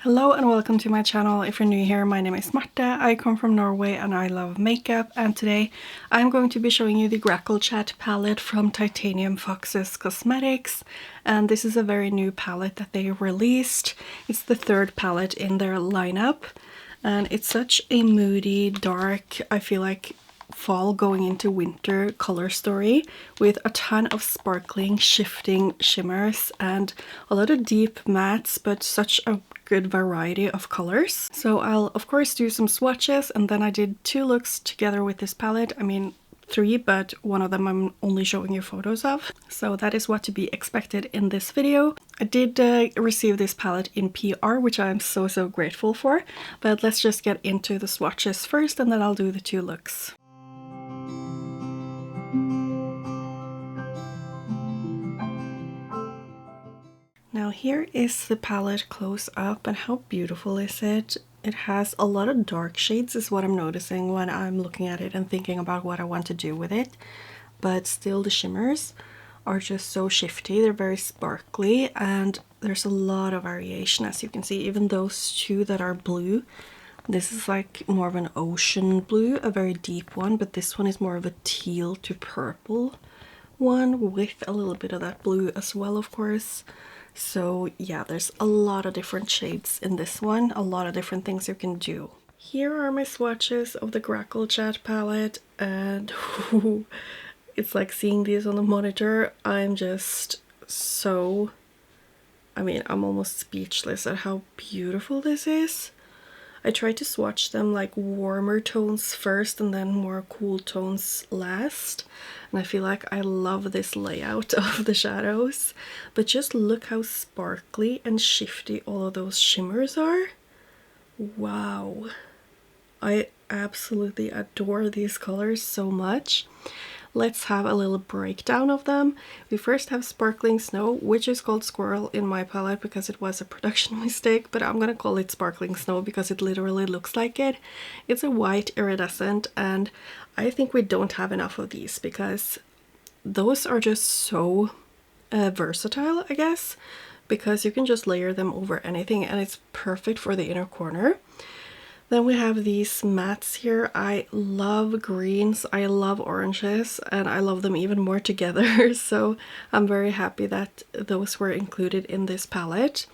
Hello and welcome to my channel. If you're new here, my name is Mekka. I come from Norway and I love makeup, and today I'm going to be showing you the Grackle Chat palette from Titanium Fox's Cosmetics, and this is a very new palette that they released. It's the third palette in their lineup and it's such a moody, dark, I feel like fall going into winter color story with a ton of sparkling, shifting shimmers and a lot of deep mattes, but such a good variety of colors. So I'll of course do some swatches, and then I did 2 looks together with this palette. I mean 3, but one of them I'm only showing you photos of. So that is what to be expected in this video. I did receive this palette in PR, which I'm so grateful for, but let's just get into the swatches first and then I'll do the 2 looks. Now here is the palette close up, and how beautiful is it? It has a lot of dark shades is what I'm noticing when I'm looking at it and thinking about what I want to do with it. But still the shimmers are just so shifty, they're very sparkly, and there's a lot of variation as you can see. Even those 2 that are blue, this is like more of an ocean blue, a very deep one, but this one is more of a teal to purple one with a little bit of that blue as well, of course. So yeah, there's a lot of different shades in this one, a lot of different things you can do. Here are my swatches of the Grackle Chat palette, and it's like seeing these on the monitor. I'm just so, I'm almost speechless at how beautiful this is. I tried to swatch them like warmer tones first and then more cool tones last, and I feel like I love this layout of the shadows, but just look how sparkly and shifty all of those shimmers are. Wow, I absolutely adore these colors so much. Let's have a little breakdown of them. We first have Sparkling Snow, which is called Squirrel in my palette because it was a production mistake, but I'm gonna call it Sparkling Snow because it literally looks like it. It's a white iridescent, and I think we don't have enough of these because those are just so versatile, I guess, because you can just layer them over anything and it's perfect for the inner corner. Then we have these mattes here. I love greens, I love oranges, and I love them even more together. So I'm very happy that those were included in this palette.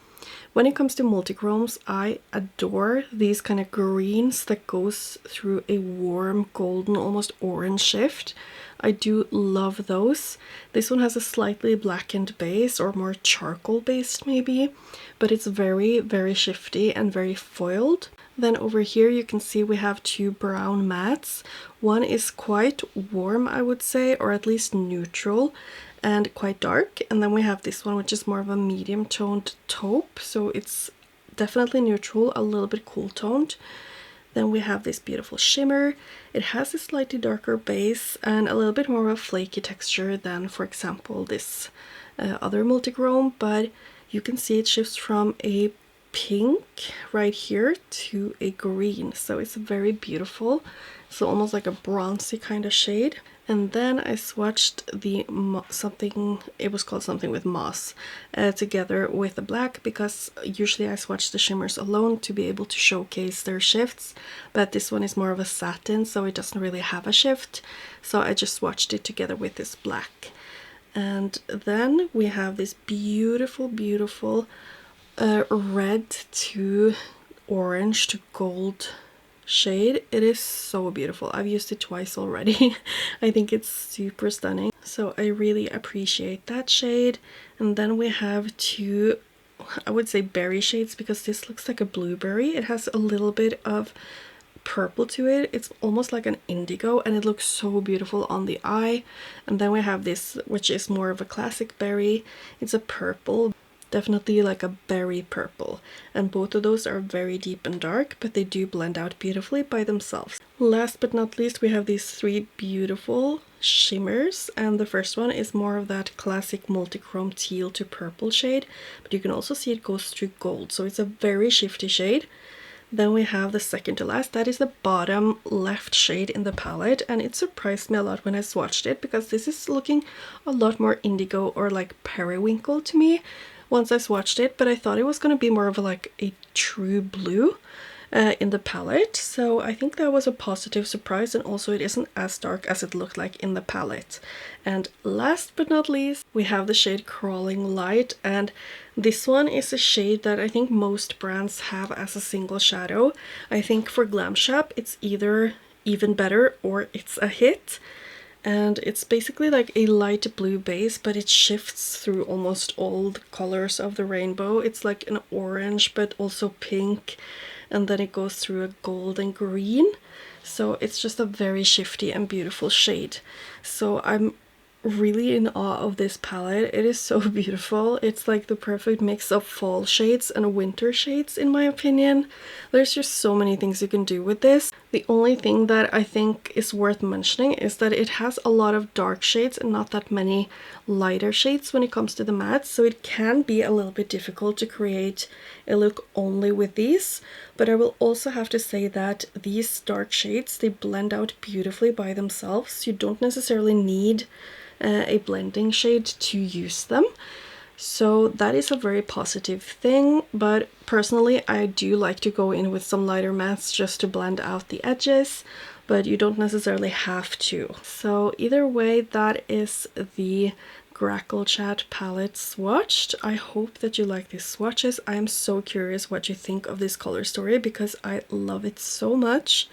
When it comes to multichromes, I adore these kind of greens that goes through a warm golden, almost orange shift. I do love those. This one has a slightly blackened base, or more charcoal based maybe, but it's very shifty and very foiled. Then over here you can see we have 2 brown mattes. One is quite warm, I would say, or at least neutral, and quite dark. And then we have this one, which is more of a medium toned taupe, so it's definitely neutral, a little bit cool toned. Then we have this beautiful shimmer. It has a slightly darker base and a little bit more of a flaky texture than, for example, this other multichrome, but you can see it shifts from a pink right here to a green, so it's very beautiful. So almost like a bronzy kind of shade. And then I swatched the it was called something with moss together with the black, because usually I swatch the shimmers alone to be able to showcase their shifts, but this one is more of a satin, so it doesn't really have a shift, so I just swatched it together with this black. And then we have this beautiful red to orange to gold shade. It is so beautiful. I've used it twice already. I think it's super stunning, so I really appreciate that shade. And then we have 2, I would say berry shades, because this looks like a blueberry. It has a little bit of purple to it. It's almost like an indigo, and it looks so beautiful on the eye. And then we have this, which is more of a classic berry. It's a purple, definitely like a berry purple, and both of those are very deep and dark, but they do blend out beautifully by themselves. Last but not least, we have these 3 beautiful shimmers, and the first one is more of that classic multichrome teal to purple shade, but you can also see it goes through gold, so it's a very shifty shade. Then we have the second to last, that is the bottom left shade in the palette, and it surprised me a lot when I swatched it, because this is looking a lot more indigo or like periwinkle to me once I swatched it, but I thought it was going to be more of a true blue in the palette, so I think that was a positive surprise, and also it isn't as dark as it looked like in the palette. And last but not least, we have the shade Crawling Light, and this one is a shade that I think most brands have as a single shadow. I think for Glam Shop it's either even better or it's a hit. And it's basically like a light blue base, but it shifts through almost all the colors of the rainbow. It's like an orange but also pink, and then it goes through a gold and green. So it's just a very shifty and beautiful shade. So I'm really in awe of this palette. It is so beautiful. It's like the perfect mix of fall shades and winter shades in my opinion. There's just so many things you can do with this. The only thing that I think is worth mentioning is that it has a lot of dark shades and not that many lighter shades when it comes to the mattes, so it can be a little bit difficult to create a look only with these. But I will also have to say that these dark shades, they blend out beautifully by themselves. You don't necessarily need a blending shade to use them, so that is a very positive thing. But personally I do like to go in with some lighter mattes just to blend out the edges, but you don't necessarily have to. So either way, that is the Grackle Chat palette swatched. I hope that you like these swatches. I am so curious what you think of this color story because I love it so much.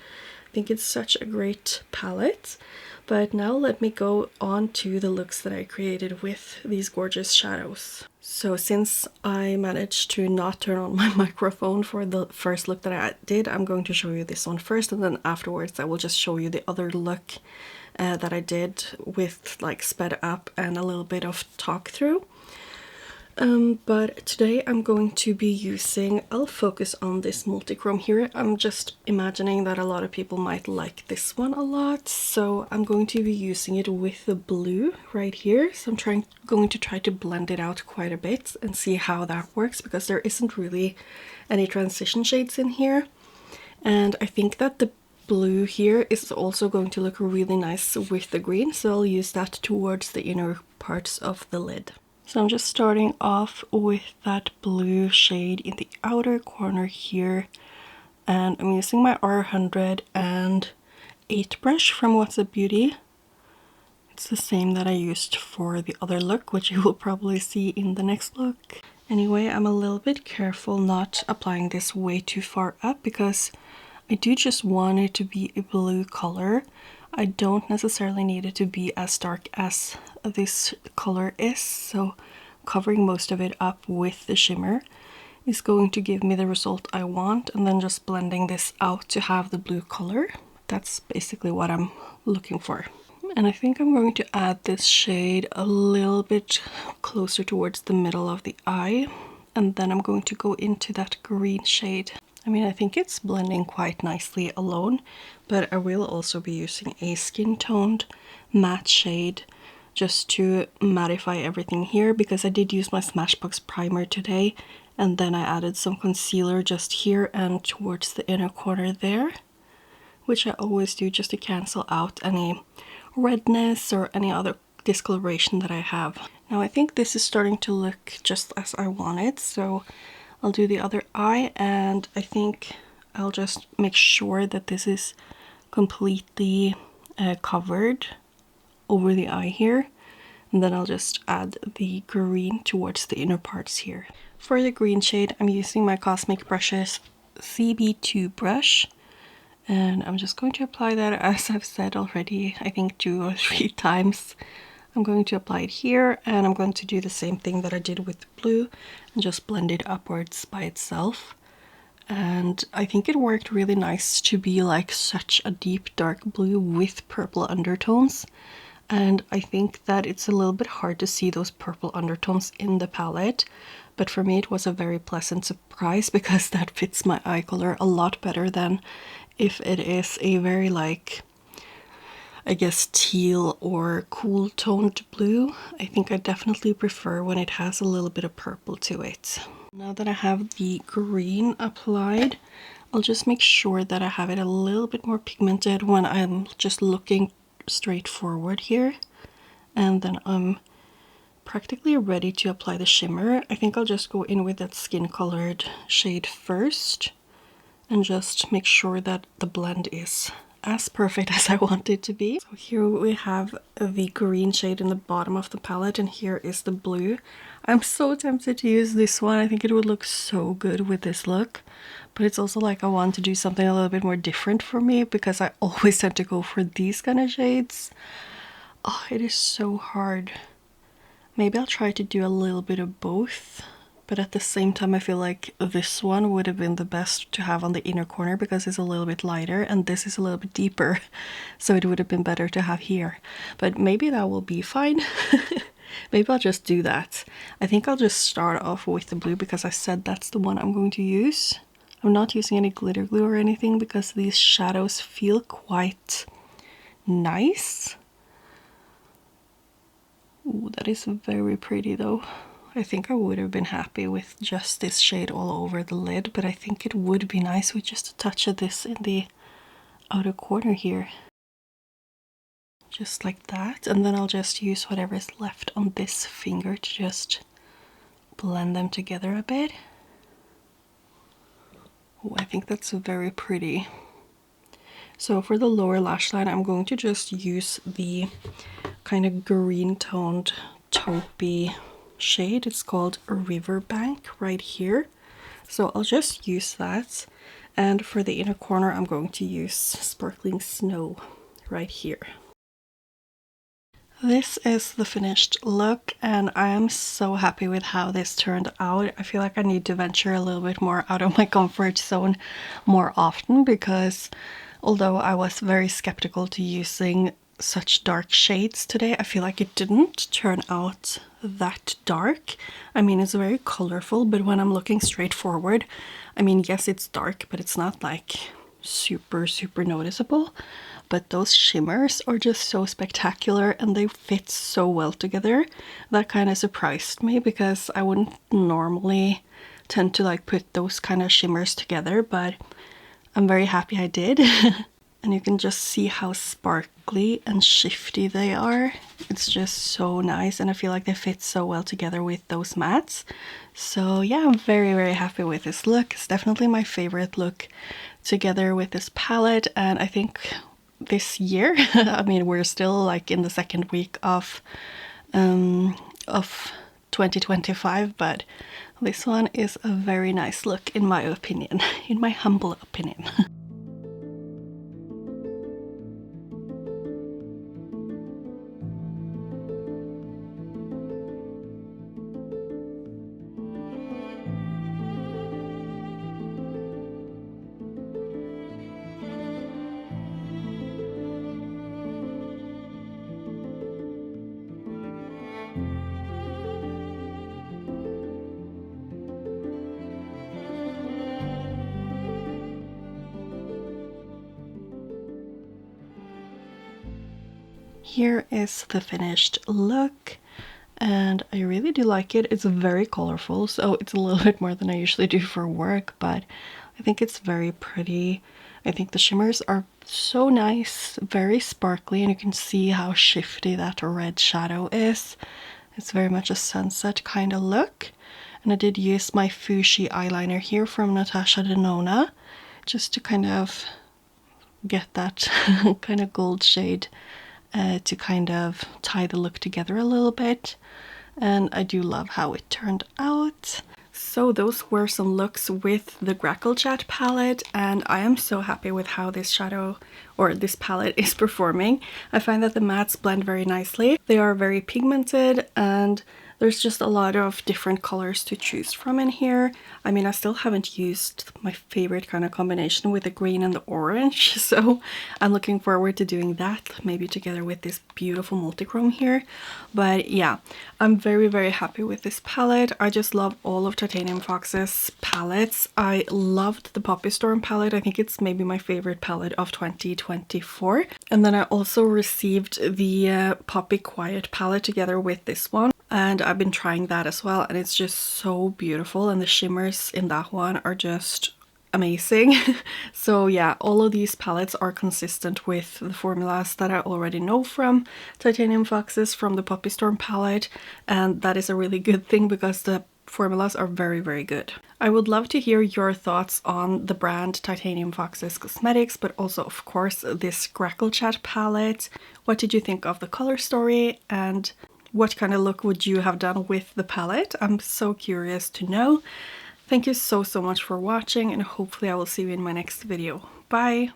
I think it's such a great palette. But now let me go on to the looks that I created with these gorgeous shadows. So since I managed to not turn on my microphone for the first look that I did, I'm going to show you this one first, and then afterwards I will just show you the other look that I did with like sped up and a little bit of talk through. But today I'm going to be using, I'll focus on this multi-chrome here. I'm just imagining that a lot of people might like this one a lot, so I'm going to be using it with the blue right here. So I'm going to try to blend it out quite a bit and see how that works, because there isn't really any transition shades in here. And I think that the blue here is also going to look really nice with the green, so I'll use that towards the inner parts of the lid. So I'm just starting off with that blue shade in the outer corner here, and I'm using my R108 brush from What's Up Beauty. It's the same that I used for the other look, which you will probably see in the next look. Anyway, I'm a little bit careful not applying this way too far up because I do just want it to be a blue color. I don't necessarily need it to be as dark as this color is, so covering most of it up with the shimmer is going to give me the result I want, and then just blending this out to have the blue color. That's basically what I'm looking for. And I think I'm going to add this shade a little bit closer towards the middle of the eye, and then I'm going to go into that green shade. I mean, I think it's blending quite nicely alone, but I will also be using a skin toned matte shade just to mattify everything here, because I did use my Smashbox primer today, and then I added some concealer just here and towards the inner corner there, which I always do just to cancel out any redness or any other discoloration that I have. Now I think this is starting to look just as I wanted, so I'll do the other eye, and I think I'll just make sure that this is completely covered over the eye here, and then I'll just add the green towards the inner parts here. For the green shade, I'm using my Cosmic Brushes CB2 brush, and I'm just going to apply that, as I've said already, I think 2 or 3 times. I'm going to apply it here, and I'm going to do the same thing that I did with the blue and just blend it upwards by itself. And I think it worked really nice to be like such a deep dark blue with purple undertones. And I think that it's a little bit hard to see those purple undertones in the palette, but for me it was a very pleasant surprise because that fits my eye color a lot better than if it is a very like, I guess, teal or cool toned blue. I think I definitely prefer when it has a little bit of purple to it. Now that I have the green applied, I'll just make sure that I have it a little bit more pigmented when I'm just looking straight forward here, and then I'm practically ready to apply the shimmer. I think I'll just go in with that skin colored shade first and just make sure that the blend is as perfect as I want it to be. So here we have the green shade in the bottom of the palette, and here is the blue. I'm so tempted to use this one. I think it would look so good with this look, but it's also like I want to do something a little bit more different for me because I always tend to go for these kind of shades. Oh, it is so hard. Maybe I'll try to do a little bit of both, but at the same time I feel like this one would have been the best to have on the inner corner because it's a little bit lighter and this is a little bit deeper, so it would have been better to have here. But maybe that will be fine. Maybe I'll just do that. I think I'll just start off with the blue because I said that's the one I'm going to use. I'm not using any glitter glue or anything because these shadows feel quite nice. Ooh, that is very pretty though. I think I would have been happy with just this shade all over the lid, but I think it would be nice with just a touch of this in the outer corner here. Just like that, and then I'll just use whatever is left on this finger to just blend them together a bit. Oh, I think that's very pretty. So for the lower lash line, I'm going to just use the kind of green toned taupey shade. It's called Riverbank right here. So I'll just use that. And for the inner corner, I'm going to use Sparkling Snow right here. This is the finished look, and I am so happy with how this turned out. I feel like I need to venture a little bit more out of my comfort zone more often because although I was very skeptical to using such dark shades today, I feel like it didn't turn out that dark. I mean, it's very colorful, but when I'm looking straight forward, I mean, yes, it's dark, but it's not like super noticeable. But those shimmers are just so spectacular and they fit so well together. That kind of surprised me because I wouldn't normally tend to like put those kind of shimmers together, but I'm very happy I did. And you can just see how sparkly and shifty they are. It's just so nice, and I feel like they fit so well together with those mattes. So yeah, I'm very happy with this look. It's definitely my favorite look together with this palette, and I think this year, I mean, we're still like in the second week of 2025, but this one is a very nice look in my opinion, in my humble opinion. Here is the finished look, and I really do like it. It's very colorful, so it's a little bit more than I usually do for work, but I think it's very pretty. I think the shimmers are so nice, very sparkly, and you can see how shifty that red shadow is. It's very much a sunset kind of look. And I did use my Fuchsia eyeliner here from Natasha Denona just to kind of get that kind of gold shade to kind of tie the look together a little bit, and I do love how it turned out. So those were some looks with the Grackle Chat palette, and I am so happy with how this shadow or this palette is performing. I find that the mattes blend very nicely. They are very pigmented, and there's just a lot of different colors to choose from in here. I mean, I still haven't used my favorite kind of combination with the green and the orange, so I'm looking forward to doing that, maybe together with this beautiful multichrome here. But yeah, I'm very happy with this palette. I just love all of Titanium Fox's palettes. I loved the Poppy Storm palette. I think it's maybe my favorite palette of 2024. And then I also received the Poppy Quiet palette together with this one, and I've been trying that as well, and it's just so beautiful, and the shimmers in that one are just amazing. So yeah, all of these palettes are consistent with the formulas that I already know from Titanium Foxes, from the Poppy Storm palette, and that is a really good thing because the formulas are very, very good. I would love to hear your thoughts on the brand Titanium Foxes Cosmetics, but also of course this Grackle Chat palette. What did you think of the color story, and what kind of look would you have done with the palette? I'm so curious to know. Thank you so much for watching, and hopefully I will see you in my next video. Bye!